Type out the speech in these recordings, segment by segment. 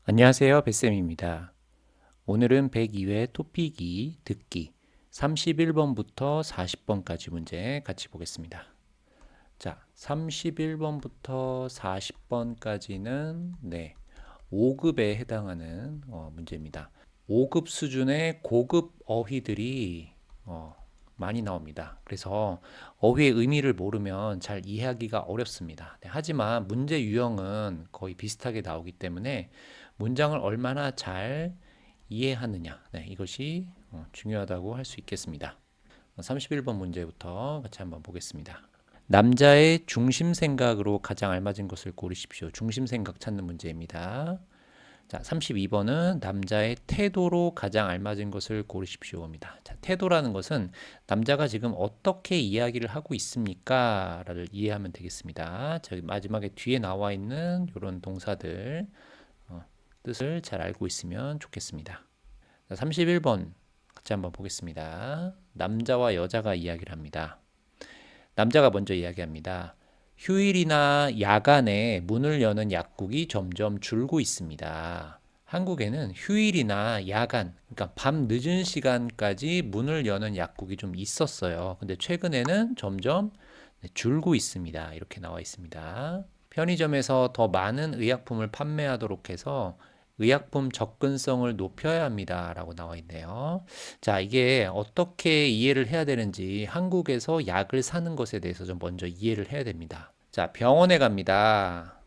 안녕하세요. 뱃쌤입니다. 오늘은 102회 토픽이 듣기 31번부터 40번까지 문제 같이 보겠습니다. 자, 31번부터 40번까지는 5급에 해당하는 문제입니다. 5급 수준의 고급 어휘들이 많이 나옵니다. 그래서 어휘의 의미를 모르면 잘 이해하기가 어렵습니다. 하지만 문제 유형은 거의 비슷하게 나오기 때문에 문장을 얼마나 잘 이해하느냐, 이것이 중요하다고 할 수 있겠습니다. 31번 문제부터 같이 한번 보겠습니다. 남자의 중심 생각으로 가장 알맞은 것을 고르십시오. 중심 생각 찾는 문제입니다. 자, 32번은 남자의 태도로 가장 알맞은 것을 고르십시오입니다. 자, 태도라는 것은 남자가 지금 어떻게 이야기를 하고 있습니까? 라를 이해하면 되겠습니다. 자, 마지막에 뒤에 나와 있는 이런 동사들 뜻을 잘 알고 있으면 좋겠습니다. 자, 31번 같이 한번 보겠습니다. 남자와 여자가 이야기를 합니다. 남자가 먼저 이야기합니다. 휴일이나 야간에 문을 여는 약국이 점점 줄고 있습니다. 한국에는 휴일이나 야간, 그러니까 밤 늦은 시간까지 문을 여는 약국이 좀 있었어요. 근데 최근에는 점점 줄고 있습니다. 이렇게 나와 있습니다. 편의점에서 더 많은 의약품을 판매하도록 해서 의약품 접근성을 높여야 합니다. 라고 나와 있네요. 자, 이게 어떻게 이해를 해야 되는지 한국에서 약을 사는 것에 대해서 좀 먼저 이해를 해야 됩니다. 자, 병원에 갑니다.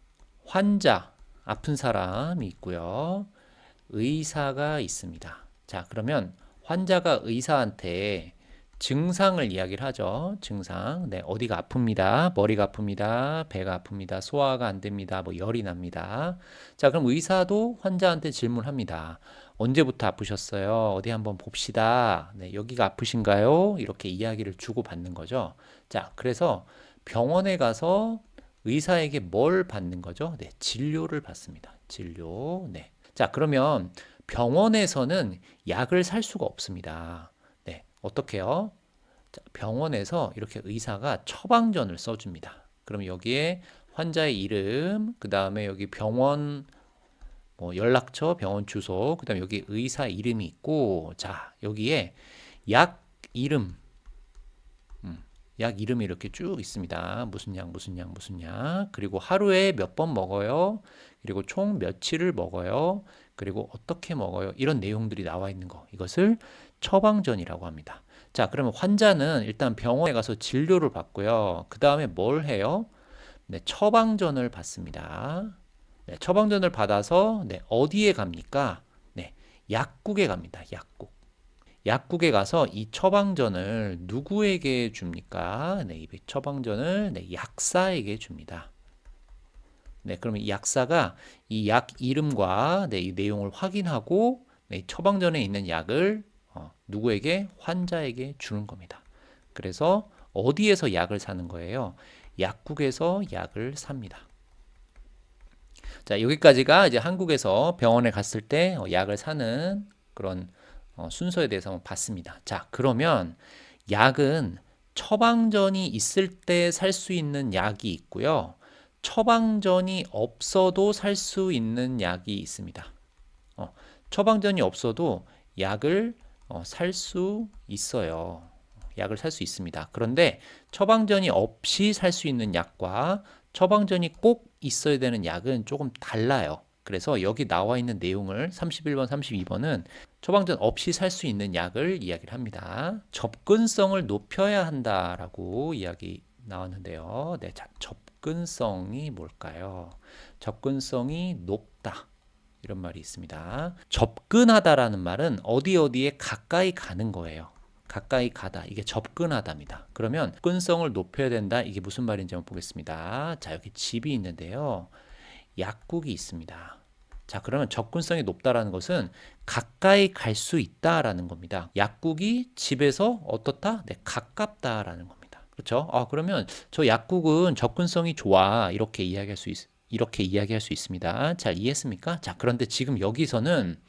환자, 아픈 사람이 있고요. 의사가 있습니다. 자, 그러면 환자가 의사한테 증상을 이야기를 하죠. 증상. 네, 어디가 아픕니다. 머리가 아픕니다. 배가 아픕니다. 소화가 안 됩니다. 뭐 열이 납니다. 자, 그럼 의사도 환자한테 질문합니다. 언제부터 아프셨어요? 어디 한번 봅시다. 네, 여기가 아프신가요? 이렇게 이야기를 주고받는 거죠. 자, 그래서 병원에 가서 의사에게 뭘 받는 거죠? 네, 진료를 받습니다. 진료. 네. 자, 그러면 병원에서는 약을 살 수가 없습니다. 네, 어떻게요? 자, 병원에서 이렇게 의사가 처방전을 써줍니다. 그럼 여기에 환자의 이름, 그 다음에 여기 병원 뭐 연락처, 병원 주소, 그 다음에 여기 의사 이름이 있고, 자, 여기에 약 이름, 약 이름이 이렇게 쭉 있습니다. 무슨 약, 무슨 약, 무슨 약. 그리고 하루에 몇 번 먹어요. 그리고 총 며칠을 먹어요. 그리고 어떻게 먹어요. 이런 내용들이 나와 있는 거. 이것을 처방전이라고 합니다. 자, 그러면 환자는 일단 병원에 가서 진료를 받고요. 그 다음에 뭘 해요? 네, 처방전을 받습니다. 네, 처방전을 받아서 어디에 갑니까? 네, 약국에 갑니다. 약국. 약국에 가서 이 처방전을 누구에게 줍니까? 네, 이 처방전을 약사에게 줍니다. 네, 그러면 이 약사가 이 약 이름과 이 내용을 확인하고 처방전에 있는 약을 누구에게? 환자에게 주는 겁니다. 그래서 어디에서 약을 사는 거예요? 약국에서 약을 삽니다. 자, 여기까지가 이제 한국에서 병원에 갔을 때 약을 사는 그런 순서에 대해서 한번 봤습니다. 자, 그러면 약은 처방전이 있을 때 살 수 있는 약이 있고요. 처방전이 없어도 살 수 있는 약이 있습니다. 처방전이 없어도 약을 살 수 있어요. 약을 살 수 있습니다. 그런데 처방전이 없이 살 수 있는 약과 처방전이 꼭 있어야 되는 약은 조금 달라요. 그래서 여기 나와 있는 내용을 31번, 32번은 처방전 없이 살 수 있는 약을 이야기를 합니다. 접근성을 높여야 한다라고 이야기 나왔는데요. 네, 자, 접근성이 뭘까요? 접근성이 높다. 이런 말이 있습니다. 접근하다라는 말은 어디에 가까이 가는 거예요. 가까이 가다. 이게 접근하다입니다. 그러면 접근성을 높여야 된다. 이게 무슨 말인지 한번 보겠습니다. 자, 여기 집이 있는데요. 약국이 있습니다. 자, 그러면 접근성이 높다라는 것은 가까이 갈 수 있다라는 겁니다. 약국이 집에서 어떻다? 네, 가깝다라는 겁니다. 그렇죠? 그러면 저 약국은 접근성이 좋아. 이렇게 이야기할 수 있습니다. 잘 이해했습니까? 자, 그런데 지금 여기서는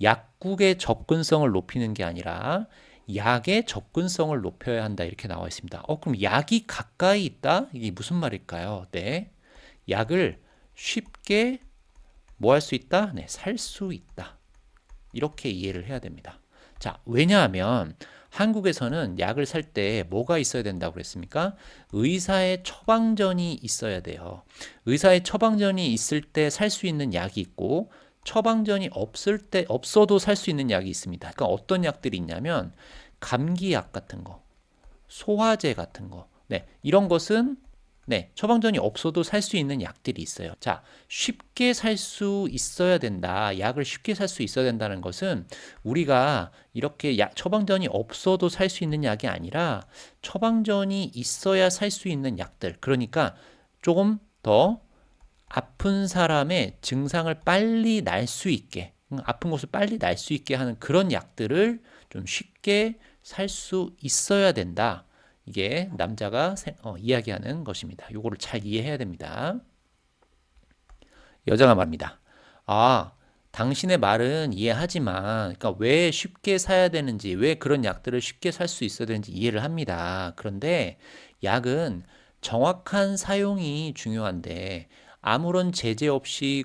약국의 접근성을 높이는 게 아니라 약의 접근성을 높여야 한다. 이렇게 나와 있습니다. 그럼 약이 가까이 있다? 이게 무슨 말일까요? 네. 약을 쉽게 뭐 할 수 있다? 네, 살 수 있다. 이렇게 이해를 해야 됩니다. 자, 왜냐하면 한국에서는 약을 살 때 뭐가 있어야 된다고 그랬습니까? 의사의 처방전이 있어야 돼요. 의사의 처방전이 있을 때 살 수 있는 약이 있고 처방전이 없어도 살 수 있는 약이 있습니다. 그러니까 어떤 약들이 있냐면 감기약 같은 거, 소화제 같은 거, 네, 이런 것은 네, 처방전이 없어도 살 수 있는 약들이 있어요. 자, 쉽게 살 수 있어야 된다. 약을 쉽게 살 수 있어야 된다는 것은 우리가 이렇게 처방전이 없어도 살 수 있는 약이 아니라 처방전이 있어야 살 수 있는 약들. 그러니까 조금 더 아픈 사람의 증상을 빨리 날 수 있게, 아픈 것을 빨리 날 수 있게 하는 그런 약들을 좀 쉽게 살 수 있어야 된다. 이게 남자가 이야기하는 것입니다. 요거를 잘 이해해야 됩니다. 여자가 말합니다. 아, 당신의 말은 이해하지만, 그러니까 왜 쉽게 사야 되는지, 왜 그런 약들을 쉽게 살 수 있어야 되는지 이해를 합니다. 그런데 약은 정확한 사용이 중요한데, 아무런 제재 없이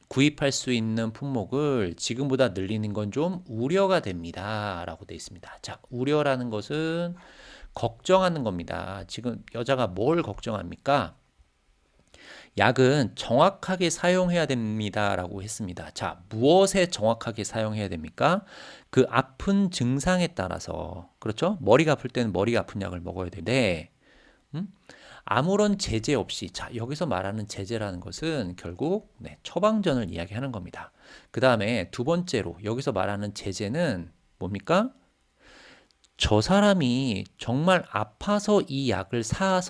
구입할 수 있는 품목을 지금보다 늘리는 건 좀 우려가 됩니다. 라고 되어 있습니다. 자, 우려라는 것은 걱정하는 겁니다. 지금 여자가 뭘 걱정합니까? 약은 정확하게 사용해야 됩니다라고 했습니다. 자, 무엇에 정확하게 사용해야 됩니까? 그 아픈 증상에 따라서, 그렇죠? 머리가 아플 때는 머리가 아픈 약을 먹어야 되는데, 음? 아무런 제재 없이, 자, 여기서 말하는 제재라는 것은 결국 네, 처방전을 이야기하는 겁니다. 그 다음에 두 번째로 여기서 말하는 제재는 뭡니까? 저 사람이 정말 아파서 이 약을 사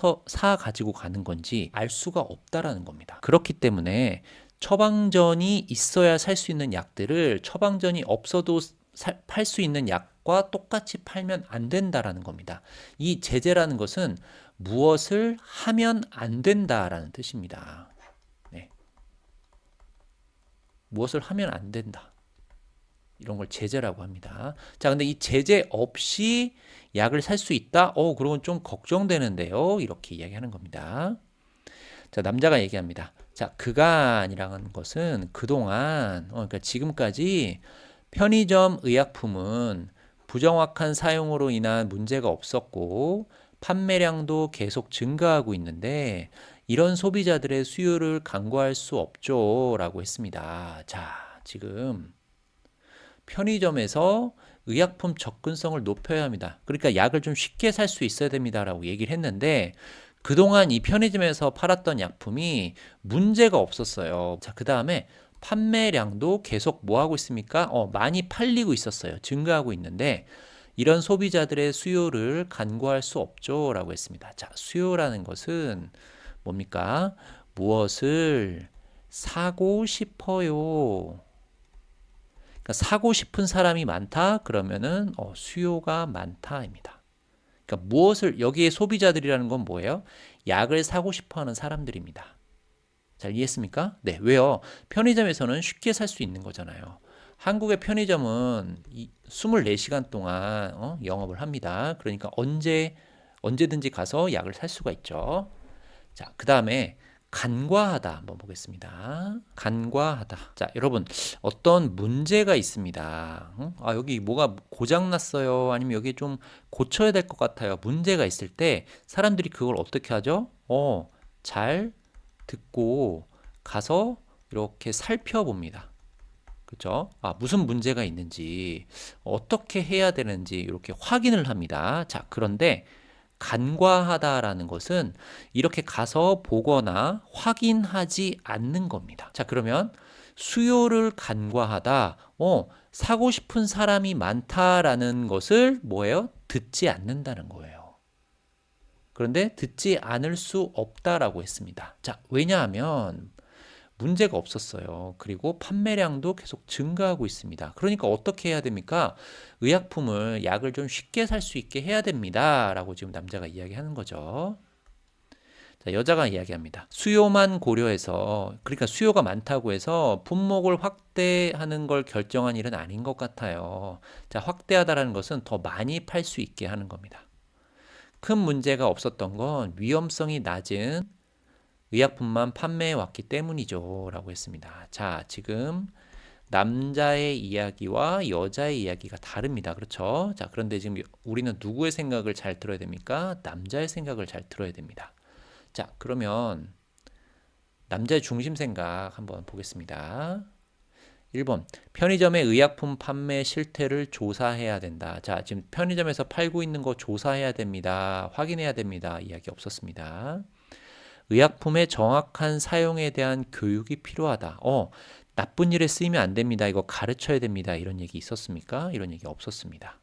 가지고 가는 건지 알 수가 없다라는 겁니다. 그렇기 때문에 처방전이 있어야 살 수 있는 약들을 처방전이 없어도 팔 수 있는 약과 똑같이 팔면 안 된다라는 겁니다. 이 제재라는 것은 무엇을 하면 안 된다라는 뜻입니다. 네. 무엇을 하면 안 된다. 이런 걸 제재라고 합니다. 자, 근데 이 제재 없이 약을 살 수 있다? 그러면 좀 걱정되는데요. 이렇게 이야기하는 겁니다. 자, 남자가 얘기합니다. 자, 그간이라는 것은 그동안, 그러니까 지금까지 편의점 의약품은 부정확한 사용으로 인한 문제가 없었고, 판매량도 계속 증가하고 있는데, 이런 소비자들의 수요를 간과할 수 없죠. 라고 했습니다. 자, 지금 편의점에서 의약품 접근성을 높여야 합니다. 그러니까 약을 좀 쉽게 살 수 있어야 됩니다라고 얘기를 했는데 그동안 이 편의점에서 팔았던 약품이 문제가 없었어요. 자, 그 다음에 판매량도 계속 뭐 하고 있습니까? 많이 팔리고 있었어요. 증가하고 있는데 이런 소비자들의 수요를 간과할 수 없죠. 라고 했습니다. 자, 수요라는 것은 뭡니까? 무엇을 사고 싶어요. 그러니까 사고 싶은 사람이 많다 그러면은 수요가 많다입니다. 그러니까 무엇을 여기에 소비자들이라는 건 뭐예요? 약을 사고 싶어하는 사람들입니다. 잘 이해했습니까? 네, 왜요? 편의점에서는 쉽게 살 수 있는 거잖아요. 한국의 편의점은 24시간 동안 영업을 합니다. 그러니까 언제든지 가서 약을 살 수가 있죠. 자, 그 다음에 간과하다 한번 보겠습니다. 간과하다. 자, 여러분 어떤 문제가 있습니다. 여기 뭐가 고장 났어요. 아니면 여기 좀 고쳐야 될 것 같아요. 문제가 있을 때 사람들이 그걸 어떻게 하죠? 잘 듣고 가서 이렇게 살펴봅니다. 그렇죠? 무슨 문제가 있는지, 어떻게 해야 되는지 이렇게 확인을 합니다. 자, 그런데 간과하다라는 것은 이렇게 가서 보거나 확인하지 않는 겁니다. 자, 그러면 수요를 간과하다, 사고 싶은 사람이 많다라는 것을 뭐예요? 듣지 않는다는 거예요. 그런데 듣지 않을 수 없다라고 했습니다. 자, 왜냐하면 문제가 없었어요. 그리고 판매량도 계속 증가하고 있습니다. 그러니까 어떻게 해야 됩니까? 약을 좀 쉽게 살 수 있게 해야 됩니다. 라고 지금 남자가 이야기하는 거죠. 자, 여자가 이야기합니다. 수요만 고려해서, 그러니까 수요가 많다고 해서 품목을 확대하는 걸 결정한 일은 아닌 것 같아요. 자, 확대하다라는 것은 더 많이 팔 수 있게 하는 겁니다. 큰 문제가 없었던 건 위험성이 낮은 의약품만 판매해 왔기 때문이죠. 라고 했습니다. 자, 지금 남자의 이야기와 여자의 이야기가 다릅니다. 그렇죠? 자, 그런데 지금 우리는 누구의 생각을 잘 들어야 됩니까? 남자의 생각을 잘 들어야 됩니다. 자, 그러면 남자의 중심 생각 한번 보겠습니다. 1번, 편의점의 의약품 판매 실태를 조사해야 된다. 자, 지금 편의점에서 팔고 있는 거 조사해야 됩니다. 확인해야 됩니다. 이야기 없었습니다. 의약품의 정확한 사용에 대한 교육이 필요하다. 나쁜 일에 쓰이면 안 됩니다. 이거 가르쳐야 됩니다. 이런 얘기 있었습니까? 이런 얘기 없었습니다.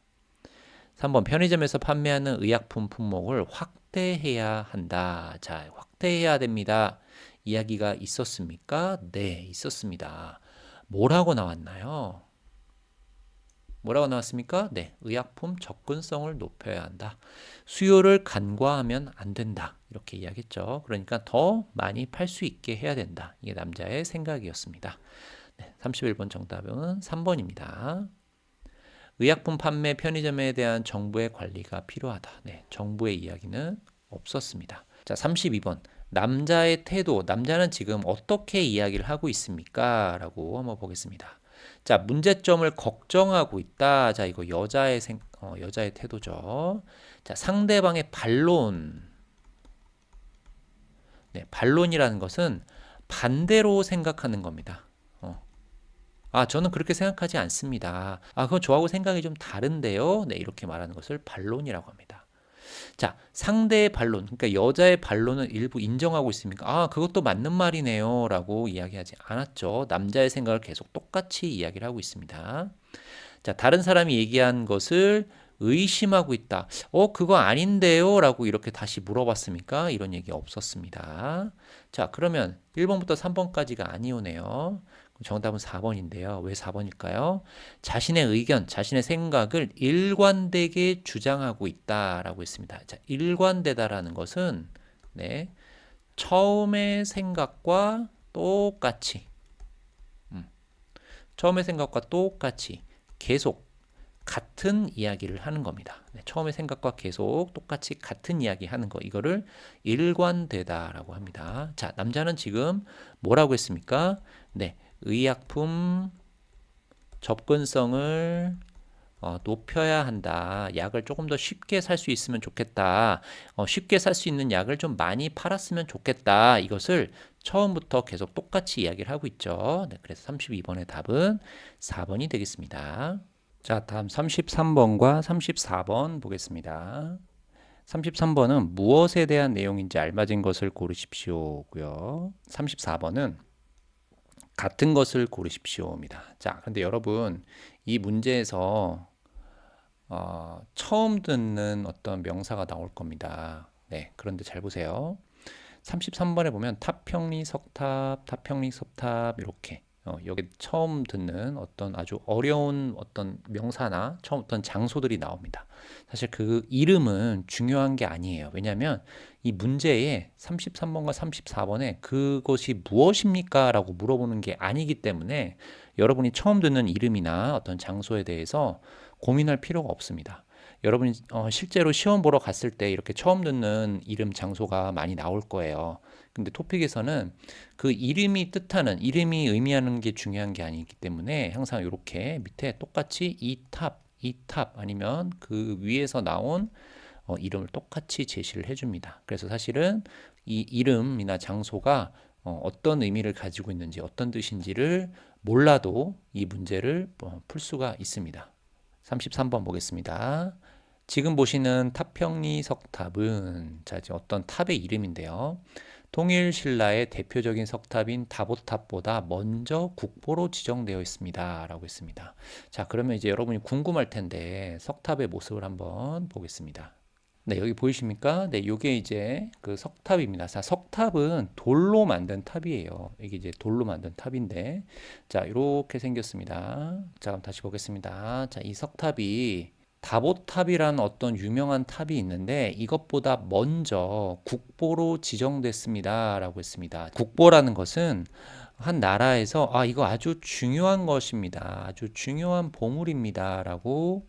3번, 편의점에서 판매하는 의약품 품목을 확대해야 한다. 자, 확대해야 됩니다. 이야기가 있었습니까? 네, 있었습니다. 뭐라고 나왔나요? 뭐라고 나왔습니까? 네, 의약품 접근성을 높여야 한다. 수요를 간과하면 안 된다. 이렇게 이야기했죠. 그러니까 더 많이 팔 수 있게 해야 된다. 이게 남자의 생각이었습니다. 네, 31번 정답은 3번입니다. 의약품 판매 편의점에 대한 정부의 관리가 필요하다. 네, 정부의 이야기는 없었습니다. 자, 32번. 남자의 태도, 남자는 지금 어떻게 이야기를 하고 있습니까? 라고 한번 보겠습니다. 자, 문제점을 걱정하고 있다. 자, 이거 여자의 태도죠. 자, 상대방의 반론. 네, 반론이라는 것은 반대로 생각하는 겁니다. 저는 그렇게 생각하지 않습니다. 그건 저하고 생각이 좀 다른데요. 네, 이렇게 말하는 것을 반론이라고 합니다. 자, 상대의 반론, 그러니까 여자의 반론은 일부 인정하고 있습니까? 그것도 맞는 말이네요. 라고 이야기하지 않았죠. 남자의 생각을 계속 똑같이 이야기를 하고 있습니다. 자, 다른 사람이 얘기한 것을 의심하고 있다. 그거 아닌데요? 라고 이렇게 다시 물어봤습니까? 이런 얘기 없었습니다. 자, 그러면 1번부터 3번까지가 아니오네요. 정답은 4번인데요. 왜 4번일까요? 자신의 의견, 자신의 생각을 일관되게 주장하고 있다라고 했습니다. 자, 일관되다라는 것은 네, 처음의 생각과 똑같이 처음의 생각과 똑같이 계속 같은 이야기를 하는 겁니다. 네, 처음의 생각과 계속 똑같이 같은 이야기 하는 거, 이거를 일관되다라고 합니다. 자, 남자는 지금 뭐라고 했습니까? 네, 의약품 접근성을 높여야 한다. 약을 조금 더 쉽게 살 수 있으면 좋겠다. 쉽게 살 수 있는 약을 좀 많이 팔았으면 좋겠다. 이것을 처음부터 계속 똑같이 이야기를 하고 있죠. 네, 그래서 32번의 답은 4번이 되겠습니다. 자, 다음 33번과 34번 보겠습니다. 33번은 무엇에 대한 내용인지 알맞은 것을 고르십시오고요. 34번은 같은 것을 고르십시오입니다. 자, 근데 여러분 이 문제에서 처음 듣는 어떤 명사가 나올 겁니다. 네, 그런데 잘 보세요. 33번에 보면 타평리 석탑, 타평리 석탑 이렇게 여기 처음 듣는 어떤 아주 어려운 어떤 명사나 처음 어떤 장소들이 나옵니다. 사실 그 이름은 중요한 게 아니에요. 왜냐하면 이 문제에 33번과 34번에 그것이 무엇입니까? 라고 물어보는 게 아니기 때문에 여러분이 처음 듣는 이름이나 어떤 장소에 대해서 고민할 필요가 없습니다. 여러분이 실제로 시험 보러 갔을 때 이렇게 처음 듣는 이름, 장소가 많이 나올 거예요. 근데 토픽에서는 그 이름이 뜻하는, 이름이 의미하는 게 중요한 게 아니기 때문에 항상 이렇게 밑에 똑같이 이 탑 아니면 그 위에서 나온 이름을 똑같이 제시를 해줍니다. 그래서 사실은 이 이름이나 장소가 어떤 의미를 가지고 있는지 어떤 뜻인지를 몰라도 이 문제를 풀 수가 있습니다. 33번 보겠습니다. 지금 보시는 타평리 석탑은 자, 어떤 탑의 이름인데요. 통일 신라의 대표적인 석탑인 다보탑보다 먼저 국보로 지정되어 있습니다. 라고 했습니다. 자, 그러면 이제 여러분이 궁금할 텐데 석탑의 모습을 한번 보겠습니다. 네, 여기 보이십니까? 네, 이게 이제 그 석탑입니다. 자, 석탑은 돌로 만든 탑이에요. 이게 이제 돌로 만든 탑인데, 자, 이렇게 생겼습니다. 자, 그럼 다시 보겠습니다. 자, 이 석탑이 다보탑이라는 어떤 유명한 탑이 있는데 이것보다 먼저 국보로 지정됐습니다. 라고 했습니다. 국보라는 것은 한 나라에서 이거 아주 중요한 것입니다. 아주 중요한 보물입니다. 라고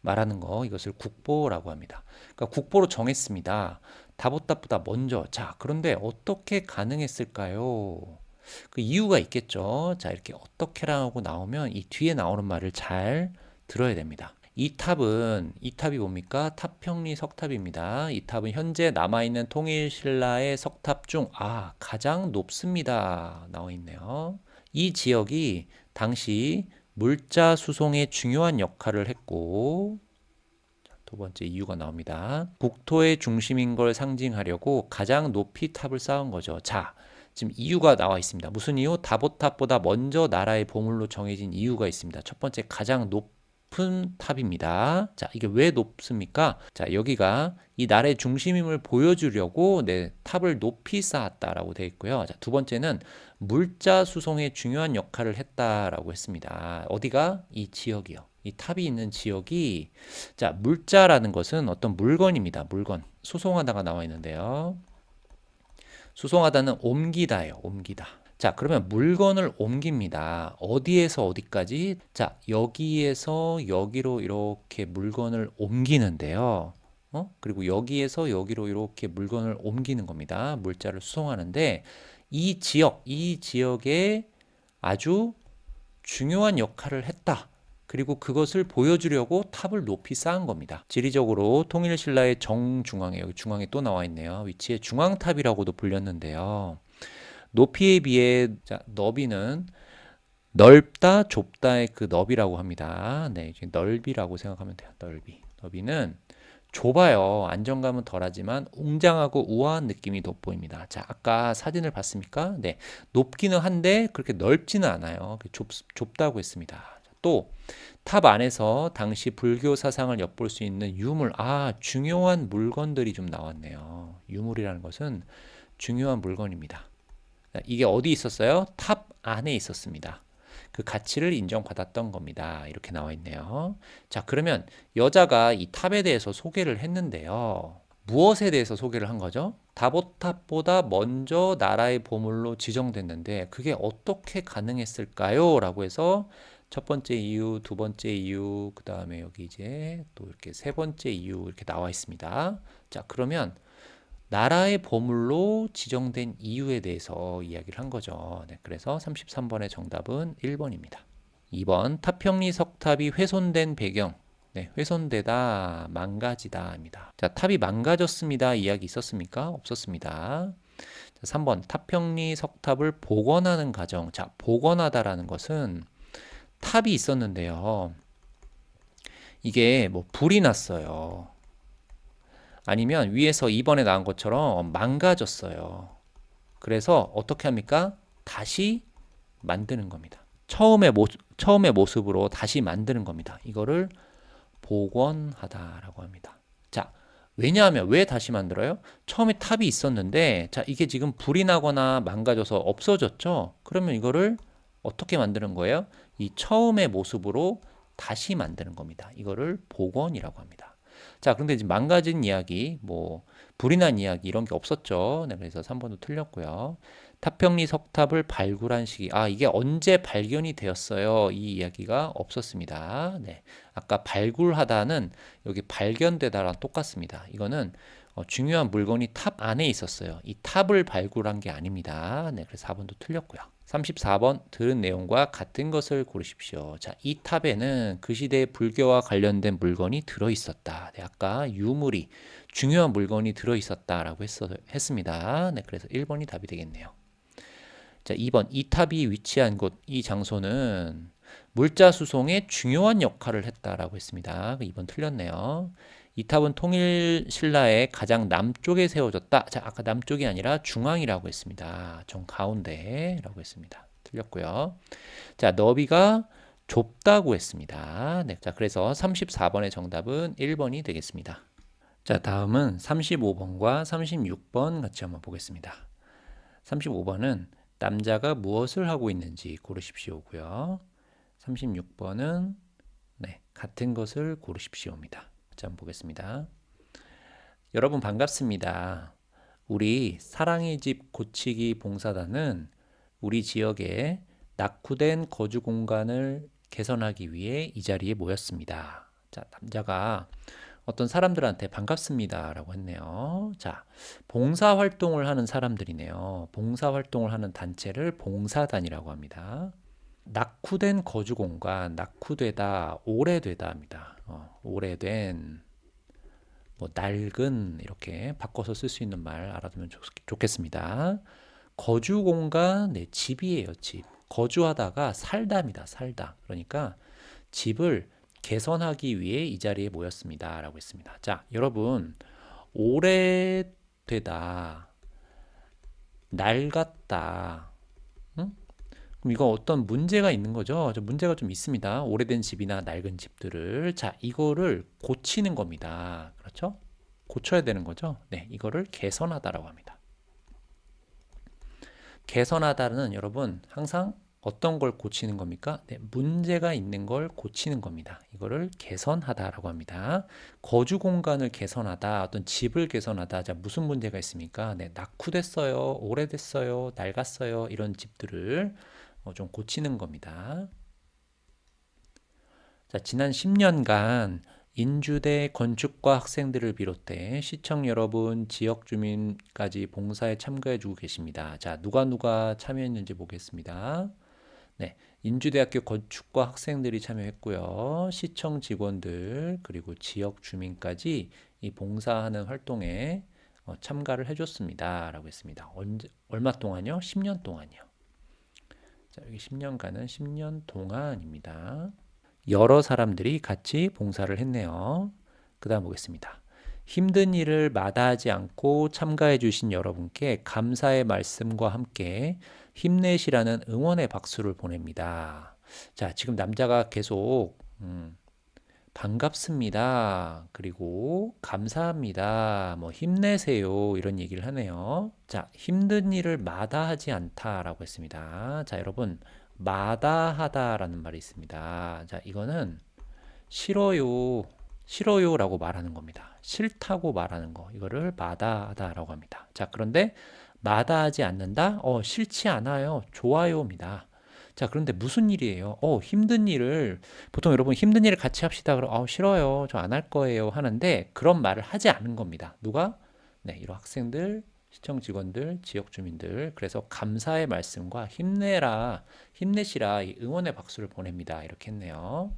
말하는 거, 이것을 국보라고 합니다. 그러니까 국보로 정했습니다. 다보다보다 먼저. 자, 그런데 어떻게 가능했을까요? 그 이유가 있겠죠. 자, 이렇게 어떻게라고 나오면 이 뒤에 나오는 말을 잘 들어야 됩니다. 이 탑이 뭡니까? 탑평리 석탑입니다. 이 탑은 현재 남아있는 통일신라의 석탑 중 가장 높습니다. 나와 있네요. 이 지역이 당시 물자 수송에 중요한 역할을 했고, 두 번째 이유가 나옵니다. 국토의 중심인 걸 상징하려고 가장 높이 탑을 쌓은 거죠. 자, 지금 이유가 나와 있습니다. 무슨 이유? 다보탑보다 먼저 나라의 보물로 정해진 이유가 있습니다. 첫 번째, 가장 높은 탑입니다. 자, 이게 왜 높습니까? 자, 여기가 이 나라의 중심임을 보여주려고 탑을 높이 쌓았다라고 되어 있고요. 자, 두 번째는 물자 수송에 중요한 역할을 했다라고 했습니다. 어디가? 이 지역이요. 이 탑이 있는 지역이, 자, 물자라는 것은 어떤 물건입니다. 물건. 수송하다가 나와 있는데요. 수송하다는 옮기다예요. 옮기다. 자, 그러면 물건을 옮깁니다. 어디에서 어디까지? 자, 여기에서 여기로 이렇게 물건을 옮기는데요. 그리고 여기에서 여기로 이렇게 물건을 옮기는 겁니다. 물자를 수송하는데 이 지역에 아주 중요한 역할을 했다. 그리고 그것을 보여주려고 탑을 높이 쌓은 겁니다. 지리적으로 통일신라의 정중앙에, 여기 중앙에 또 나와 있네요. 위치에 중앙탑이라고도 불렸는데요. 높이에 비해, 자, 너비는 넓다, 좁다의 그 너비라고 합니다. 네, 넓이라고 생각하면 돼요. 너비는 좁아요. 안정감은 덜하지만 웅장하고 우아한 느낌이 돋보입니다. 자, 아까 사진을 봤습니까? 네, 높기는 한데 그렇게 넓지는 않아요. 좁다고 했습니다. 또 탑 안에서 당시 불교 사상을 엿볼 수 있는 유물, 중요한 물건들이 좀 나왔네요. 유물이라는 것은 중요한 물건입니다. 이게 어디 있었어요? 탑 안에 있었습니다. 그 가치를 인정받았던 겁니다. 이렇게 나와 있네요. 자, 그러면 여자가 이 탑에 대해서 소개를 했는데요. 무엇에 대해서 소개를 한 거죠? 다보탑보다 먼저 나라의 보물로 지정됐는데 그게 어떻게 가능했을까요? 라고 해서 첫 번째 이유, 두 번째 이유, 그 다음에 여기 이제 또 이렇게 세 번째 이유 이렇게 나와 있습니다. 자, 그러면 나라의 보물로 지정된 이유에 대해서 이야기를 한 거죠. 네, 그래서 33번의 정답은 1번입니다. 2번, 탑평리 석탑이 훼손된 배경. 네, 훼손되다, 망가지다입니다. 자, 탑이 망가졌습니다. 이야기 있었습니까? 없었습니다. 자, 3번, 탑평리 석탑을 복원하는 과정. 자, 복원하다라는 것은 탑이 있었는데요. 이게 뭐 불이 났어요. 아니면 위에서 2번에 나온 것처럼 망가졌어요. 그래서 어떻게 합니까? 다시 만드는 겁니다. 처음의 모습으로 다시 만드는 겁니다. 이거를 복원하다라고 합니다. 자, 왜냐하면 왜 다시 만들어요? 처음에 탑이 있었는데, 자, 이게 지금 불이 나거나 망가져서 없어졌죠? 그러면 이거를 어떻게 만드는 거예요? 이 처음의 모습으로 다시 만드는 겁니다. 이거를 복원이라고 합니다. 자, 그런데 지금 망가진 이야기, 뭐 불이 난 이야기 이런 게 없었죠. 네, 그래서 3번도 틀렸고요. 탑평리 석탑을 발굴한 시기, 이게 언제 발견이 되었어요? 이 이야기가 없었습니다. 네, 아까 발굴하다는 여기 발견되다랑 똑같습니다. 이거는 중요한 물건이 탑 안에 있었어요. 이 탑을 발굴한 게 아닙니다. 네, 그래서 4번도 틀렸고요. 34번 들은 내용과 같은 것을 고르십시오. 자, 이 탑에는 그 시대의 불교와 관련된 물건이 들어 있었다. 네, 아까 유물이 중요한 물건이 들어 있었다라고 했습니다. 네, 그래서 1번이 답이 되겠네요. 자, 2번 이 탑이 위치한 곳, 이 장소는 물자 수송에 중요한 역할을 했다라고 했습니다. 2번 틀렸네요. 이 탑은 통일신라의 가장 남쪽에 세워졌다. 자, 아까 남쪽이 아니라 중앙이라고 했습니다. 정 가운데라고 했습니다. 틀렸고요. 자, 너비가 좁다고 했습니다. 네, 자, 그래서 34번의 정답은 1번이 되겠습니다. 자, 다음은 35번과 36번 같이 한번 보겠습니다. 35번은 남자가 무엇을 하고 있는지 고르십시오고요. 36번은 같은 것을 고르십시오입니다. 자, 한번 보겠습니다. 여러분 반갑습니다. 우리 사랑의 집 고치기 봉사단은 우리 지역에 낙후된 거주 공간을 개선하기 위해 이 자리에 모였습니다. 자, 남자가 어떤 사람들한테 반갑습니다라고 했네요. 자, 봉사활동을 하는 사람들이네요. 봉사활동을 하는 단체를 봉사단이라고 합니다. 낙후된 거주공간, 낙후되다, 오래되다 합니다. 오래된, 뭐 낡은 이렇게 바꿔서 쓸 수 있는 말 알아두면 좋겠습니다. 거주공간, 네, 집이에요, 집. 거주하다가 살다입니다, 살다. 그러니까 집을 개선하기 위해 이 자리에 모였습니다. 라고 했습니다. 자, 여러분, 오래되다, 낡았다. 응? 그럼 이거 어떤 문제가 있는 거죠? 문제가 좀 있습니다. 오래된 집이나 낡은 집들을. 자, 이거를 고치는 겁니다. 그렇죠? 고쳐야 되는 거죠? 네, 이거를 개선하다라고 합니다. 개선하다는 여러분 항상 어떤 걸 고치는 겁니까? 네, 문제가 있는 걸 고치는 겁니다. 이거를 개선하다라고 합니다. 거주 공간을 개선하다, 어떤 집을 개선하다. 자, 무슨 문제가 있습니까? 네, 낙후됐어요, 오래됐어요, 낡았어요. 이런 집들을 좀 고치는 겁니다. 자, 지난 10년간 인주대 건축과 학생들을 비롯해 시청 여러분, 지역 주민까지 봉사에 참가해 주고 계십니다. 자, 누가 참여했는지 보겠습니다. 네, 인주대학교 건축과 학생들이 참여했고요. 시청 직원들 그리고 지역 주민까지 이 봉사하는 활동에 참가를 해줬습니다. 라고 했습니다. 얼마 동안요? 10년 동안이요. 자, 여기 10년간은 10년 동안입니다. 여러 사람들이 같이 봉사를 했네요. 그 다음 보겠습니다. 힘든 일을 마다하지 않고 참가해 주신 여러분께 감사의 말씀과 함께 힘내시라는 응원의 박수를 보냅니다. 자, 지금 남자가 계속 반갑습니다. 그리고 감사합니다. 뭐 힘내세요. 이런 얘기를 하네요. 자, 힘든 일을 마다하지 않다라고 했습니다. 자, 여러분 마다하다라는 말이 있습니다. 자, 이거는 싫어요, 싫어요라고 말하는 겁니다. 싫다고 말하는 거, 이거를 마다하다라고 합니다. 자, 그런데 마다하지 않는다? 싫지 않아요. 좋아요입니다. 자, 그런데 무슨 일이에요? 힘든 일을, 보통 여러분 힘든 일을 같이 합시다. 그럼, 싫어요. 저 안 할 거예요. 하는데 그런 말을 하지 않은 겁니다. 누가? 네, 이런 학생들, 시청 직원들, 지역 주민들. 그래서 감사의 말씀과 힘내라, 힘내시라, 이 응원의 박수를 보냅니다. 이렇게 했네요.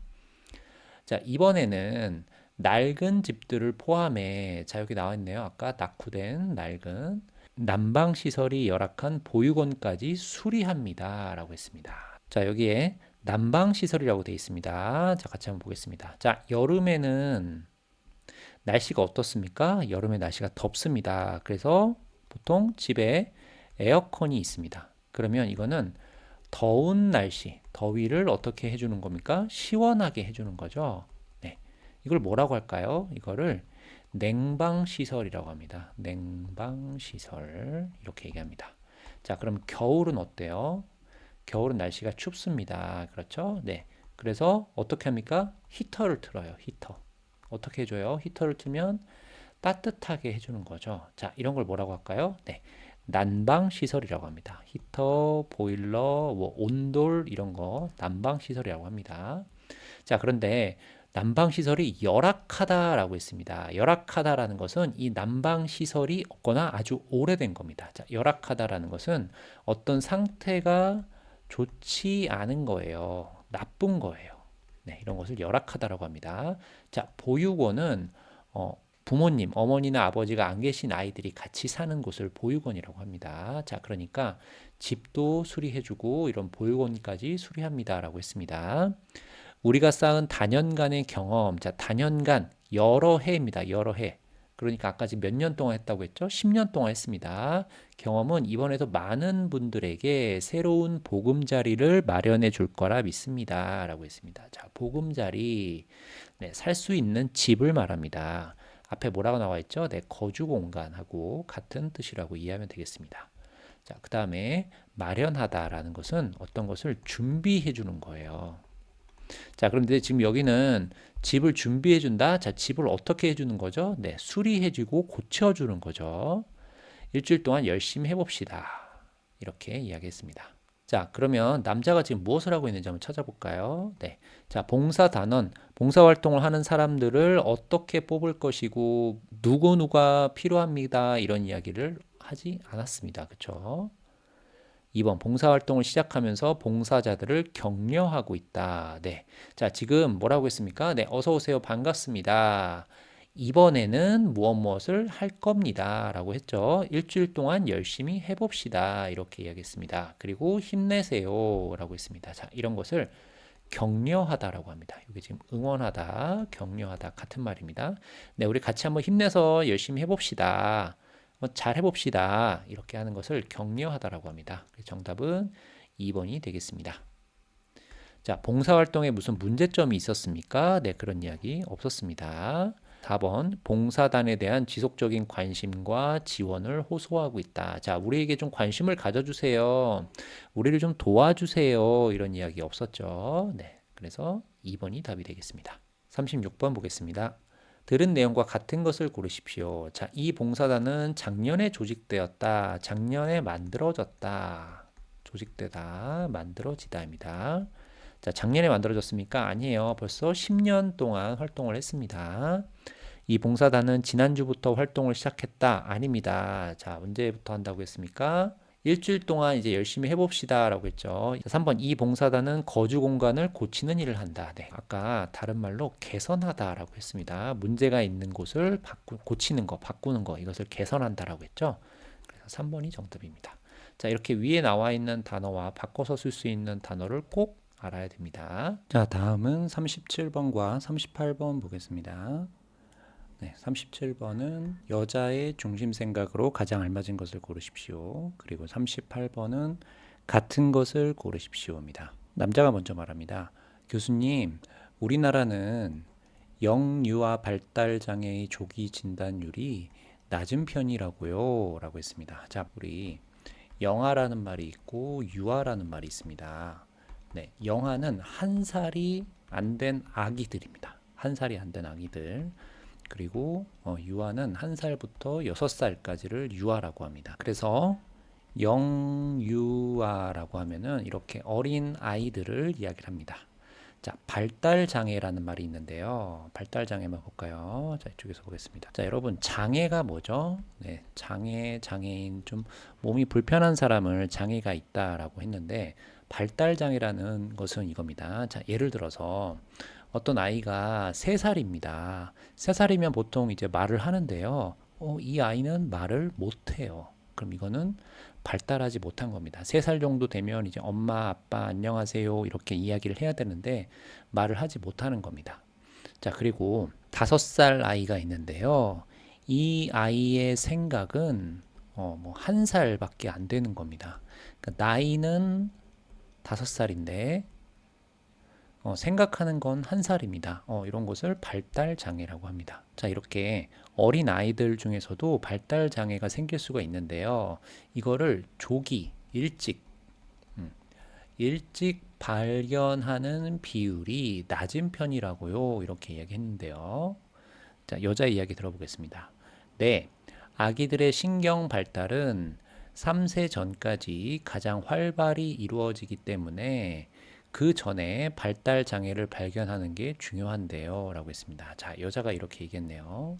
자, 이번에는 낡은 집들을 포함해, 자, 여기 나와 있네요. 아까 낙후된 낡은 난방 시설이 열악한 보육원까지 수리합니다. 라고 했습니다. 자, 여기에 난방 시설이라고 되어 있습니다. 자, 같이 한번 보겠습니다. 자, 여름에는 날씨가 어떻습니까? 여름에 날씨가 덥습니다. 그래서 보통 집에 에어컨이 있습니다. 그러면 이거는 더운 날씨, 더위를 어떻게 해주는 겁니까? 시원하게 해주는 거죠. 네. 이걸 뭐라고 할까요? 이거를 냉방시설이라고 합니다. 냉방시설. 이렇게 얘기합니다. 자, 그럼 겨울은 어때요? 겨울은 날씨가 춥습니다. 그렇죠? 네. 그래서 어떻게 합니까? 히터를 틀어요. 히터. 어떻게 해줘요? 히터를 틀면 따뜻하게 해주는 거죠. 자, 이런 걸 뭐라고 할까요? 네. 난방시설이라고 합니다. 히터, 보일러, 뭐 온돌 이런 거 난방시설이라고 합니다. 자, 그런데 난방시설이 열악하다라고 했습니다. 열악하다라는 것은 이 난방시설이 없거나 아주 오래된 겁니다. 자, 열악하다라는 것은 어떤 상태가 좋지 않은 거예요. 나쁜 거예요. 네, 이런 것을 열악하다라고 합니다. 자, 보육원은 부모님, 어머니나 아버지가 안 계신 아이들이 같이 사는 곳을 보육원이라고 합니다. 자, 그러니까 집도 수리해주고 이런 보육원까지 수리합니다라고 했습니다. 우리가 쌓은 다년간의 경험, 자, 다년간 여러 해입니다. 여러 해. 그러니까 아까 몇 년 동안 했다고 했죠? 10년 동안 했습니다. 경험은 이번에도 많은 분들에게 새로운 보금자리를 마련해 줄 거라 믿습니다. 라고 했습니다. 자, 보금자리, 네, 살 수 있는 집을 말합니다. 앞에 뭐라고 나와 있죠? 네, 거주 공간하고 같은 뜻이라고 이해하면 되겠습니다. 자, 그 다음에 마련하다라는 것은 어떤 것을 준비해 주는 거예요. 자, 그런데 지금 여기는 집을 준비해 준다. 자, 집을 어떻게 해주는 거죠? 네, 수리해 주고 고쳐주는 거죠. 일주일 동안 열심히 해봅시다. 이렇게 이야기했습니다. 자, 그러면 남자가 지금 무엇을 하고 있는지 한번 찾아볼까요? 네. 자, 봉사 단원, 봉사 활동을 하는 사람들을 어떻게 뽑을 것이고 누구누가 필요합니다. 이런 이야기를 하지 않았습니다. 그쵸? 2번 봉사활동을 시작하면서 봉사자들을 격려하고 있다. 네. 자, 지금 뭐라고 했습니까? 네, 어서 오세요. 반갑습니다. 이번에는 무엇을 할 겁니다. 라고 했죠. 일주일 동안 열심히 해봅시다. 이렇게 이야기했습니다. 그리고 힘내세요. 라고 했습니다. 자, 이런 것을 격려하다라고 합니다. 이게 지금 응원하다, 격려하다 같은 말입니다. 네, 우리 같이 한번 힘내서 열심히 해봅시다. 잘 해봅시다. 이렇게 하는 것을 격려하다라고 합니다. 정답은 2번이 되겠습니다. 자, 봉사활동에 무슨 문제점이 있었습니까? 네, 그런 이야기 없었습니다. 4번, 봉사단에 대한 지속적인 관심과 지원을 호소하고 있다. 자, 우리에게 좀 관심을 가져주세요. 우리를 좀 도와주세요. 이런 이야기 없었죠. 네, 그래서 2번이 답이 되겠습니다. 36번 보겠습니다. 들은 내용과 같은 것을 고르십시오. 자, 이 봉사단은 작년에 조직되었다. 작년에 만들어졌다. 조직되다, 만들어지다입니다. 자, 작년에 만들어졌습니까? 아니에요. 벌써 10년 동안 활동을 했습니다. 이 봉사단은 지난주부터 활동을 시작했다. 아닙니다. 자, 언제부터 한다고 했습니까? 일주일 동안 이제 열심히 해봅시다 라고 했죠. 3번, 이 봉사단은 거주 공간을 고치는 일을 한다. 네, 아까 다른 말로 개선하다 라고 했습니다. 문제가 있는 곳을 고치는 거, 바꾸는 거, 이것을 개선한다 라고 했죠. 그래서 3번이 정답입니다. 자, 이렇게 위에 나와 있는 단어와 바꿔서 쓸 수 있는 단어를 꼭 알아야 됩니다. 자, 다음은 37번과 38번 보겠습니다. 네, 37번은 여자의 중심 생각으로 가장 알맞은 것을 고르십시오. 그리고 38번은 같은 것을 고르십시오입니다. 남자가 먼저 말합니다. 교수님, 우리나라는 영유아 발달 장애의 조기 진단율이 낮은 편이라고요. 라고 했습니다. 자, 우리 영아라는 말이 있고 유아라는 말이 있습니다. 네, 영아는 1살이 안 된 아기들입니다. 1살이 안 된 아기들. 그리고 유아는 1살부터 6살까지를 유아라고 합니다. 그래서 영유아라고 하면은 이렇게 어린 아이들을 이야기를 합니다. 자, 발달 장애라는 말이 있는데요. 발달 장애만 볼까요? 자, 이쪽에서 보겠습니다. 자, 여러분, 장애가 뭐죠? 네, 장애인, 좀 몸이 불편한 사람을 장애가 있다라고 했는데, 발달 장애라는 것은 이겁니다. 자, 예를 들어서 어떤 아이가 3살입니다. 3살이면 보통 이제 말을 하는데요. 이 아이는 말을 못해요. 그럼 이거는 발달하지 못한 겁니다. 3살 정도 되면 이제 엄마, 아빠, 안녕하세요 이렇게 이야기를 해야 되는데 말을 하지 못하는 겁니다. 자, 그리고 5살 아이가 있는데요. 이 아이의 생각은 뭐 1살밖에 안 되는 겁니다. 그러니까 나이는 5살인데 생각하는 건 1살입니다. 이런 것을 발달 장애라고 합니다. 자, 이렇게 어린 아이들 중에서도 발달 장애가 생길 수가 있는데요. 이거를 조기, 일찍 발견하는 비율이 낮은 편이라고요. 이렇게 이야기했는데요. 자, 여자 이야기 들어보겠습니다. 네, 아기들의 신경 발달은 3세 전까지 가장 활발히 이루어지기 때문에 그 전에 발달 장애를 발견하는 게 중요한데요. 라고 했습니다. 자, 여자가 이렇게 얘기했네요.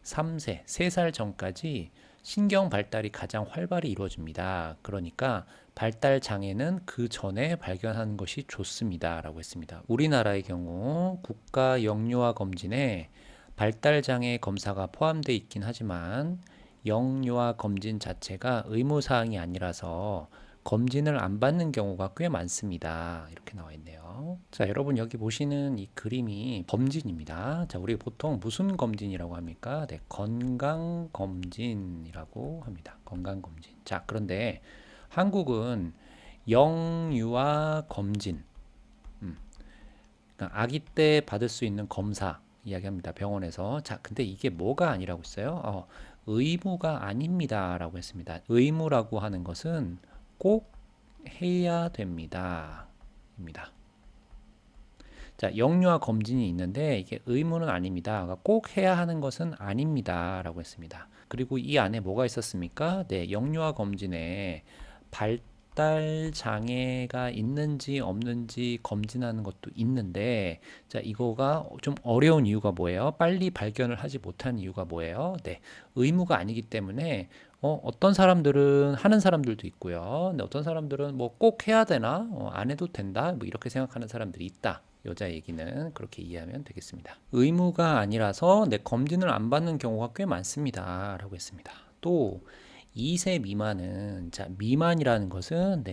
3세, 3살 전까지 신경 발달이 가장 활발히 이루어집니다. 그러니까 발달 장애는 그 전에 발견하는 것이 좋습니다. 라고 했습니다. 우리나라의 경우 국가 영유아 검진에 발달 장애 검사가 포함되어 있긴 하지만 영유아 검진 자체가 의무사항이 아니라서 검진을 안 받는 경우가 꽤 많습니다. 이렇게 나와 있네요. 자, 여러분 여기 보시는 이 그림이 검진입니다. 자, 우리 보통 무슨 검진이라고 합니까? 네, 건강검진이라고 합니다. 건강검진. 자, 그런데 한국은 영유아 검진, 그러니까 아기 때 받을 수 있는 검사 이야기합니다. 병원에서. 자, 근데 이게 뭐가 아니라고 했어요? 의무가 아닙니다. 라고 했습니다. 의무라고 하는 것은 꼭 해야 됩니다. 입니다. 자, 영유아 검진이 있는데 이게 의무는 아닙니다. 그러니까 꼭 해야 하는 것은 아닙니다. 라고 했습니다. 그리고 이 안에 뭐가 있었습니까? 네, 영유아 검진에 발달 장애가 있는지 없는지 검진하는 것도 있는데, 자, 이거가 좀 어려운 이유가 뭐예요? 빨리 발견을 하지 못한 이유가 뭐예요? 네, 의무가 아니기 때문에 어떤 사람들은 하는 사람들도 있고요. 근데 어떤 사람들은 뭐 꼭 해야 되나? 안 해도 된다? 뭐 이렇게 생각하는 사람들이 있다. 여자 얘기는 그렇게 이해하면 되겠습니다. 의무가 아니라서 내 검진을 안 받는 경우가 꽤 많습니다. 라고 했습니다. 또 2세 미만은, 자, 미만이라는 것은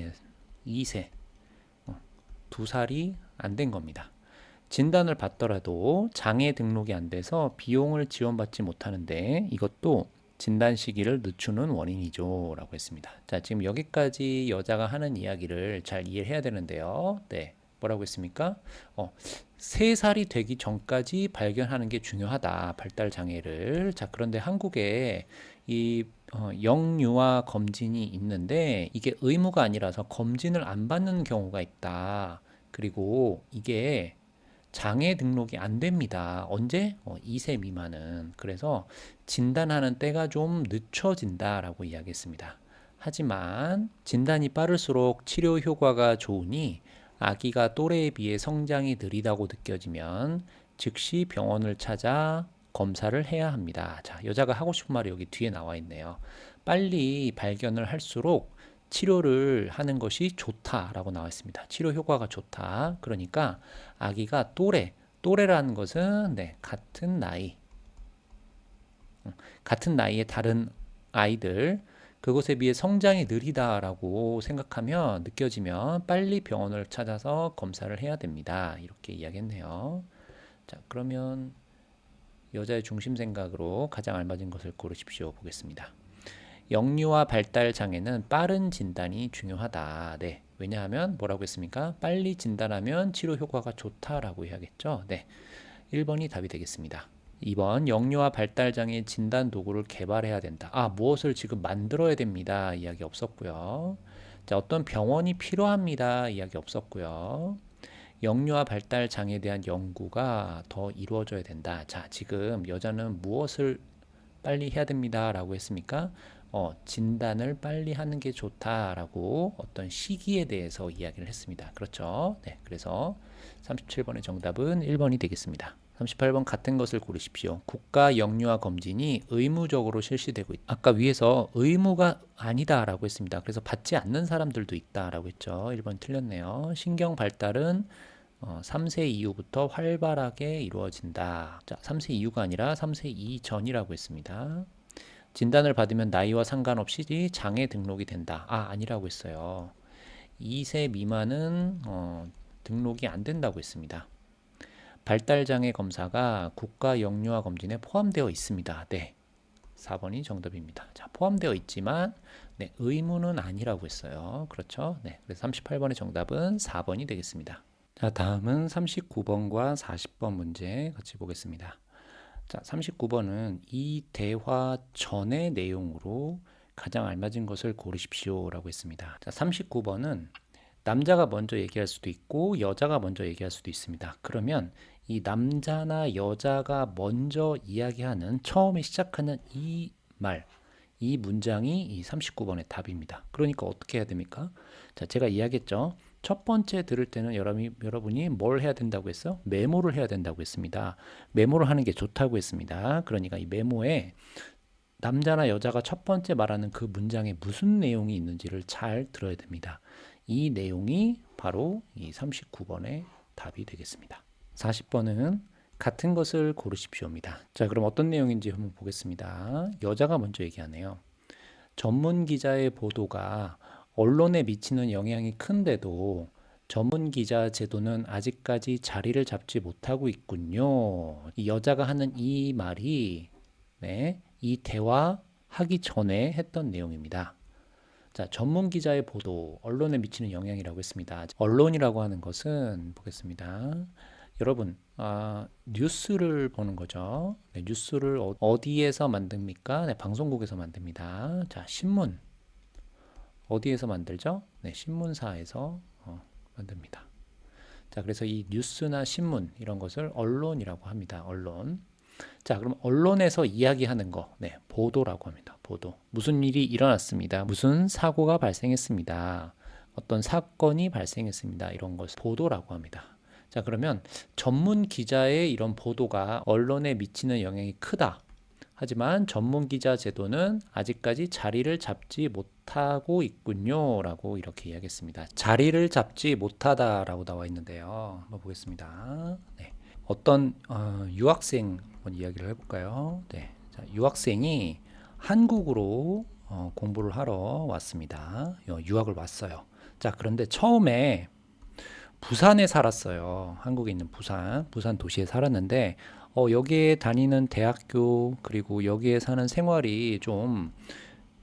2세, 2살이 안 된 겁니다. 진단을 받더라도 장애 등록이 안 돼서 비용을 지원받지 못하는데 이것도 진단 시기를 늦추는 원인이죠. 라고 했습니다. 자, 지금 여기까지 여자가 하는 이야기를 잘 이해해야 되는데요. 네. 뭐라고 했습니까? 3살이 되기 전까지 발견하는 게 중요하다. 발달 장애를. 자, 그런데 한국에 이 영유아 검진이 있는데 이게 의무가 아니라서 검진을 안 받는 경우가 있다. 그리고 이게 장애 등록이 안 됩니다. 언제? 2세 미만은. 그래서 진단하는 때가 좀 늦춰진다라고 이야기했습니다. 하지만 진단이 빠를수록 치료 효과가 좋으니 아기가 또래에 비해 성장이 느리다고 느껴지면 즉시 병원을 찾아 검사를 해야 합니다. 자, 여자가 하고 싶은 말이 여기 뒤에 나와 있네요. 빨리 발견을 할수록 치료를 하는 것이 좋다라고 나와 있습니다. 치료 효과가 좋다. 그러니까 아기가 또래라는 것은 같은 나이, 같은 나이의 다른 아이들, 그것에 비해 성장이 느리다라고 생각하면 느껴지면 빨리 병원을 찾아서 검사를 해야 됩니다. 이렇게 이야기했네요. 자, 그러면 여자의 중심 생각으로 가장 알맞은 것을 고르십시오. 보겠습니다. 영유아 발달 장애는 빠른 진단이 중요하다. 네. 왜냐하면 뭐라고 했습니까? 빨리 진단하면 치료 효과가 좋다라고 이야기했죠. 네. 1번이 답이 되겠습니다. 2번 영유아 발달 장애 진단 도구를 개발해야 된다. 무엇을 지금 만들어야 됩니다. 이야기 없었고요. 자, 어떤 병원이 필요합니다. 이야기 없었고요. 영유아 발달 장애에 대한 연구가 더 이루어져야 된다. 자, 지금 여자는 무엇을 빨리 해야 됩니다. 라고 했습니까? 진단을 빨리 하는 게 좋다라고 어떤 시기에 대해서 이야기를 했습니다. 그렇죠? 네, 그래서 37번의 정답은 1번이 되겠습니다. 38번 같은 것을 고르십시오. 국가 영유아 검진이 의무적으로 실시되고 있다. 아까 위에서 의무가 아니다라고 했습니다. 그래서 받지 않는 사람들도 있다라고 했죠. 1번 틀렸네요. 신경 발달은 3세 이후부터 활발하게 이루어진다. 자, 3세 이후가 아니라 3세 이전이라고 했습니다. 진단을 받으면 나이와 상관없이 장애 등록이 된다. 아니라고 했어요. 2세 미만은 등록이 안 된다고 했습니다. 발달장애 검사가 국가 영유아 검진에 포함되어 있습니다. 네, 4번이 정답입니다. 자, 포함되어 있지만 의무는 아니라고 했어요. 그렇죠? 네, 그래서 38번의 정답은 4번이 되겠습니다. 자, 다음은 39번과 40번 문제 같이 보겠습니다. 자, 39번은 이 대화 전의 내용으로 가장 알맞은 것을 고르십시오 라고 했습니다. 자, 39번은 남자가 먼저 얘기할 수도 있고 여자가 먼저 얘기할 수도 있습니다. 그러면 이 남자나 여자가 먼저 이야기하는 처음에 시작하는 이 말, 이 문장이 이 39번의 답입니다. 그러니까 어떻게 해야 됩니까? 자, 제가 이야기했죠. 첫 번째 들을 때는 여러분이 뭘 해야 된다고 했어요? 메모를 해야 된다고 했습니다. 메모를 하는 게 좋다고 했습니다. 그러니까 이 메모에 남자나 여자가 첫 번째 말하는 그 문장에 무슨 내용이 있는지를 잘 들어야 됩니다. 이 내용이 바로 이 39번의 답이 되겠습니다. 40번은 같은 것을 고르십시오입니다. 자, 그럼 어떤 내용인지 한번 보겠습니다. 여자가 먼저 얘기하네요. 전문 기자의 보도가 언론에 미치는 영향이 큰데도 전문 기자 제도는 아직까지 자리를 잡지 못하고 있군요. 이 여자가 하는 이 말이 이 대화하기 전에 했던 내용입니다. 자, 전문 기자의 보도, 언론에 미치는 영향이라고 했습니다. 언론이라고 하는 것은 보겠습니다. 여러분, 뉴스를 보는 거죠. 뉴스를 어디에서 만듭니까? 방송국에서 만듭니다. 자, 신문. 어디에서 만들죠? 신문사에서 만듭니다. 자, 그래서 이 뉴스나 신문 이런 것을 언론이라고 합니다. 언론. 자, 그럼 언론에서 이야기하는 거, 보도라고 합니다. 보도. 무슨 일이 일어났습니다. 무슨 사고가 발생했습니다. 어떤 사건이 발생했습니다. 이런 것을 보도라고 합니다. 자, 그러면 전문 기자의 이런 보도가 언론에 미치는 영향이 크다. 하지만 전문 기자 제도는 아직까지 자리를 잡지 못하고 있군요. 라고 이렇게 이야기했습니다. 자리를 잡지 못하다라고 나와 있는데요. 한번 보겠습니다. 네. 어떤 유학생 한번 이야기를 해볼까요? 네. 자, 유학생이 한국으로 공부를 하러 왔습니다. 유학을 왔어요. 자, 그런데 처음에 부산에 살았어요. 한국에 있는 부산 도시에 살았는데 여기에 다니는 대학교 그리고 여기에 사는 생활이 좀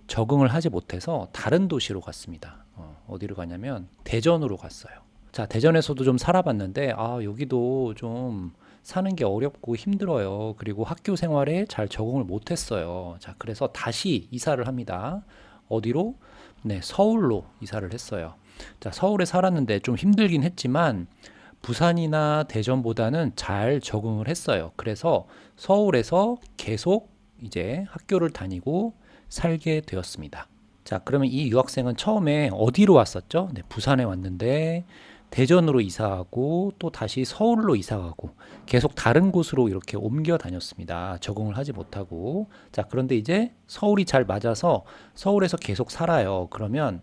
적응을 하지 못해서 다른 도시로 갔습니다. 어디로 가냐면 대전으로 갔어요. 자, 대전에서도 좀 살아봤는데 여기도 좀 사는 게 어렵고 힘들어요. 그리고 학교 생활에 잘 적응을 못했어요. 자, 그래서 다시 이사를 합니다. 어디로? 네, 서울로 이사를 했어요. 자, 서울에 살았는데 좀 힘들긴 했지만 부산이나 대전보다는 잘 적응을 했어요. 그래서 서울에서 계속 이제 학교를 다니고 살게 되었습니다. 자, 그러면 이 유학생은 처음에 어디로 왔었죠? 네, 부산에 왔는데 대전으로 이사하고 또 다시 서울로 이사가고 계속 다른 곳으로 이렇게 옮겨 다녔습니다. 적응을 하지 못하고. 자, 그런데 이제 서울이 잘 맞아서 서울에서 계속 살아요. 그러면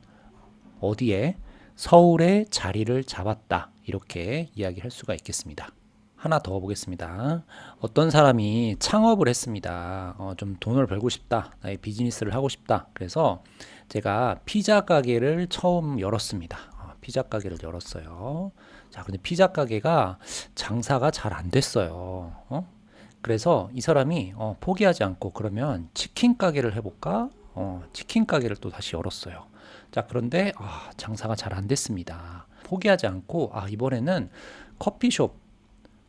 어디에? 서울에 자리를 잡았다. 이렇게 이야기할 수가 있겠습니다. 하나 더 보겠습니다. 어떤 사람이 창업을 했습니다. 좀 돈을 벌고 싶다. 나의 비즈니스를 하고 싶다. 그래서 제가 피자 가게를 처음 열었습니다. 피자 가게를 열었어요. 자, 근데 피자 가게가 장사가 잘 안 됐어요. 그래서 이 사람이 포기하지 않고 그러면 치킨 가게를 해볼까? 치킨 가게를 또 다시 열었어요. 자, 그런데 장사가 잘 안 됐습니다. 포기하지 않고 이번에는 커피숍,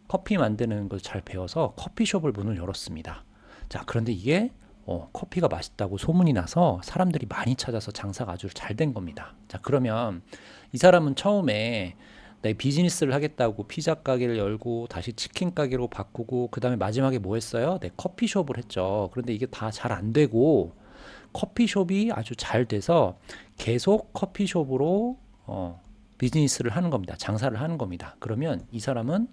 커피 만드는 걸 잘 배워서 커피숍을 문을 열었습니다. 자, 그런데 이게 커피가 맛있다고 소문이 나서 사람들이 많이 찾아서 장사가 아주 잘 된 겁니다. 자, 그러면 이 사람은 처음에 내 비즈니스를 하겠다고 피자 가게를 열고 다시 치킨 가게로 바꾸고 그 다음에 마지막에 뭐 했어요? 네, 커피숍을 했죠. 그런데 이게 다 잘 안 되고 커피숍이 아주 잘 돼서 계속 커피숍으로 비즈니스를 하는 겁니다. 장사를 하는 겁니다. 그러면 이 사람은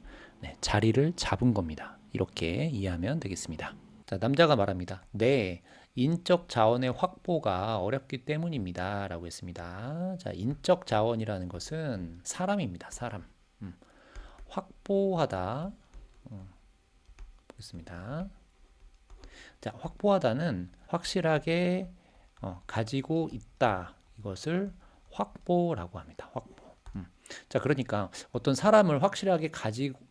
자리를 잡은 겁니다. 이렇게 이해하면 되겠습니다. 자, 남자가 말합니다. 네, 인적 자원의 확보가 어렵기 때문입니다. 라고 했습니다. 자, 인적 자원이라는 것은 사람입니다. 사람. 확보하다. 보겠습니다. 자, 확보하다는 확실하게 가지고 있다. 이것을 확보라고 합니다. 확보. 자, 그러니까 어떤 사람을 확실하게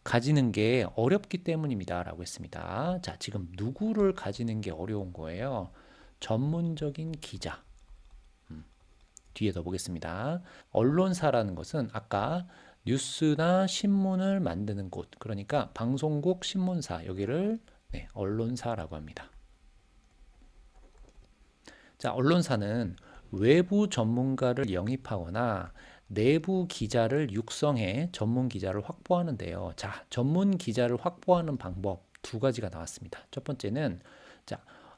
가지는 게 어렵기 때문입니다. 라고 했습니다. 자, 지금 누구를 가지는 게 어려운 거예요? 전문적인 기자. 뒤에 더 보겠습니다. 언론사라는 것은 아까 뉴스나 신문을 만드는 곳, 그러니까 방송국, 신문사, 여기를 언론사라고 합니다. 자, 언론사는 외부 전문가를 영입하거나 내부 기자를 육성해 전문 기자를 확보하는데요. 자, 전문 기자를 확보하는 방법 두 가지가 나왔습니다. 첫 번째는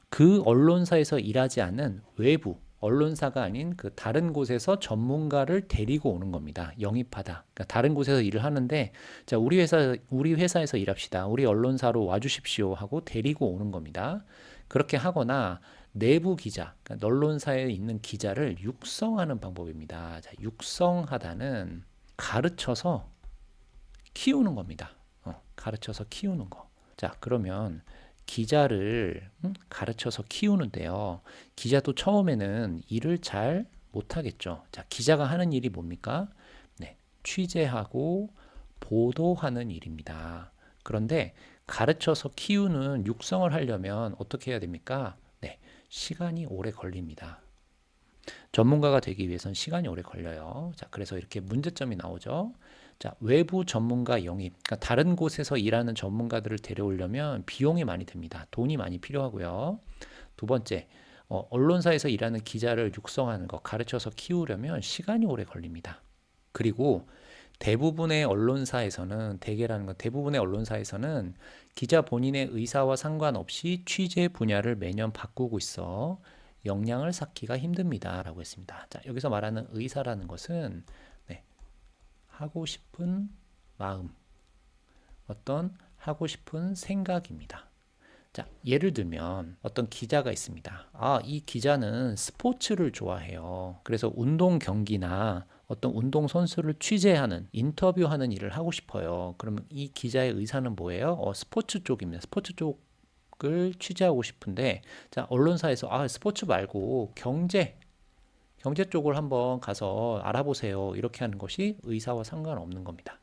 그 언론사에서 일하지 않는 외부 언론사가 아닌 그 다른 곳에서 전문가를 데리고 오는 겁니다. 영입하다. 그러니까 다른 곳에서 일을 하는데 자, 우리 회사에서 일합시다. 우리 언론사로 와주십시오 하고 데리고 오는 겁니다. 그렇게 하거나 내부 기자, 그러니까 언론사에 있는 기자를 육성하는 방법입니다. 자, 육성하다는 가르쳐서 키우는 겁니다. 가르쳐서 키우는 거. 자, 그러면 기자를 가르쳐서 키우는데요. 기자도 처음에는 일을 잘 못하겠죠. 자, 기자가 하는 일이 뭡니까? 네, 취재하고 보도하는 일입니다. 그런데 가르쳐서 키우는 육성을 하려면 어떻게 해야 됩니까? 네, 시간이 오래 걸립니다. 전문가가 되기 위해서는 시간이 오래 걸려요. 자, 그래서 이렇게 문제점이 나오죠. 자, 외부 전문가 영입. 그러니까 다른 곳에서 일하는 전문가들을 데려오려면 비용이 많이 듭니다. 돈이 많이 필요하고요. 두 번째, 언론사에서 일하는 기자를 육성하는 거, 가르쳐서 키우려면 시간이 오래 걸립니다. 그리고 대부분의 언론사에서는 대부분의 언론사에서는 기자 본인의 의사와 상관없이 취재 분야를 매년 바꾸고 있어 역량을 쌓기가 힘듭니다. 라고 했습니다. 자, 여기서 말하는 의사라는 것은 하고 싶은 마음, 어떤 하고 싶은 생각입니다. 자, 예를 들면 어떤 기자가 있습니다. 이 기자는 스포츠를 좋아해요. 그래서 운동 경기나 어떤 운동 선수를 취재하는, 인터뷰하는 일을 하고 싶어요. 그러면 이 기자의 의사는 뭐예요? 스포츠 쪽입니다. 스포츠 쪽을 취재하고 싶은데, 자, 언론사에서 스포츠 말고 경제 쪽을 한번 가서 알아보세요. 이렇게 하는 것이 의사와 상관없는 겁니다.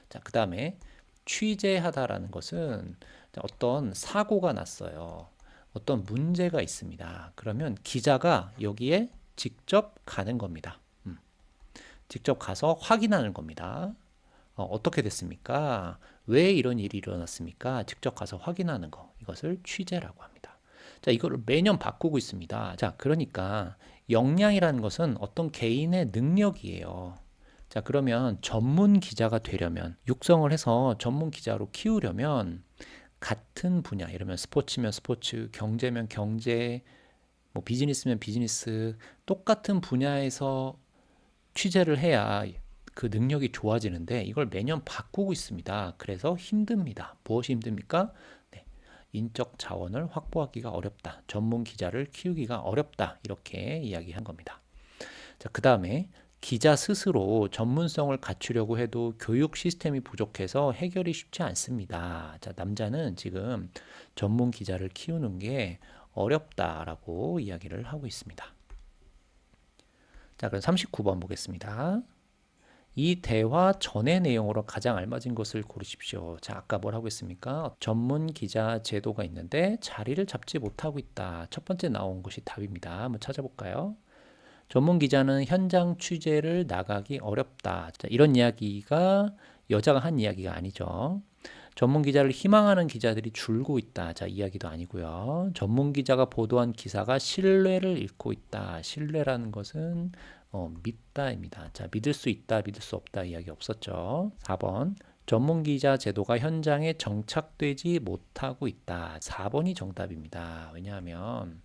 자, 그 다음에 취재하다라는 것은 어떤 사고가 났어요. 어떤 문제가 있습니다. 그러면 기자가 여기에 직접 가는 겁니다. 직접 가서 확인하는 겁니다. 어떻게 됐습니까? 왜 이런 일이 일어났습니까? 직접 가서 확인하는 거. 이것을 취재라고 합니다. 자, 이거를 매년 바꾸고 있습니다. 자, 그러니까 역량이라는 것은 어떤 개인의 능력이에요. 자, 그러면 전문 기자가 되려면, 육성을 해서 전문 기자로 키우려면 같은 분야, 이러면 스포츠면 스포츠, 경제면 경제, 뭐 비즈니스면 비즈니스, 똑같은 분야에서 취재를 해야 그 능력이 좋아지는데 이걸 매년 바꾸고 있습니다. 그래서 힘듭니다. 무엇이 힘듭니까? 인적 자원을 확보하기가 어렵다. 전문 기자를 키우기가 어렵다. 이렇게 이야기한 겁니다. 자, 그 다음에 기자 스스로 전문성을 갖추려고 해도 교육 시스템이 부족해서 해결이 쉽지 않습니다. 자, 남자는 지금 전문 기자를 키우는 게 어렵다라고 이야기를 하고 있습니다. 자, 그럼 39번 보겠습니다. 이 대화 전의 내용으로 가장 알맞은 것을 고르십시오. 자, 아까 뭐라고 했습니까? 전문 기자 제도가 있는데 자리를 잡지 못하고 있다. 첫 번째 나온 것이 답입니다. 한번 찾아볼까요? 전문 기자는 현장 취재를 나가기 어렵다. 자, 이런 이야기가 여자가 한 이야기가 아니죠. 전문 기자를 희망하는 기자들이 줄고 있다. 자, 이야기도 아니고요. 전문 기자가 보도한 기사가 신뢰를 잃고 있다. 신뢰라는 것은 믿다입니다. 자, 믿을 수 있다, 믿을 수 없다 이야기 없었죠. 4번. 전문 기자 제도가 현장에 정착되지 못하고 있다. 4번이 정답입니다. 왜냐하면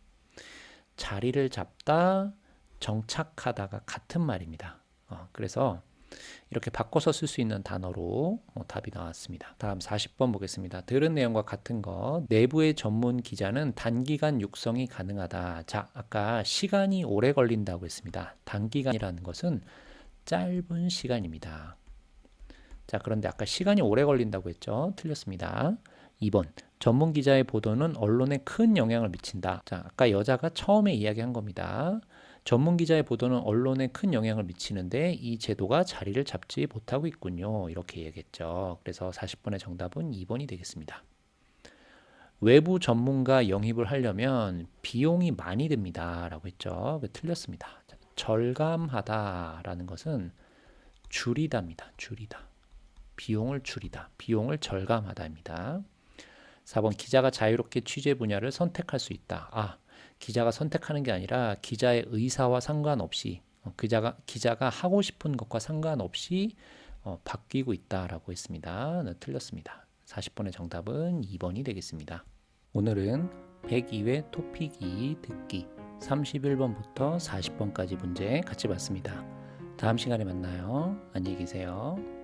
자리를 잡다, 정착하다가 같은 말입니다. 그래서 이렇게 바꿔서 쓸 수 있는 단어로 답이 나왔습니다. 다음 40번 보겠습니다. 들은 내용과 같은 것. 내부의 전문 기자는 단기간 육성이 가능하다. 자, 아까 시간이 오래 걸린다고 했습니다. 단기간이라는 것은 짧은 시간입니다. 자, 그런데 아까 시간이 오래 걸린다고 했죠? 틀렸습니다. 2번. 전문 기자의 보도는 언론에 큰 영향을 미친다. 자, 아까 여자가 처음에 이야기한 겁니다. 전문 기자의 보도는 언론에 큰 영향을 미치는데 이 제도가 자리를 잡지 못하고 있군요. 이렇게 얘기했죠. 그래서 40번의 정답은 2번이 되겠습니다. 외부 전문가 영입을 하려면 비용이 많이 듭니다. 라고 했죠. 틀렸습니다. 절감하다라는 것은 줄이다입니다. 줄이다. 비용을 줄이다. 비용을 절감하다입니다. 4번 기자가 자유롭게 취재 분야를 선택할 수 있다. 기자가 선택하는 게 아니라 기자의 의사와 상관없이 기자가 하고 싶은 것과 상관없이 바뀌고 있다라고 했습니다. 틀렸습니다. 40번의 정답은 2번이 되겠습니다. 오늘은 102회 토픽 2 듣기 31번부터 40번까지 문제 같이 봤습니다. 다음 시간에 만나요. 안녕히 계세요.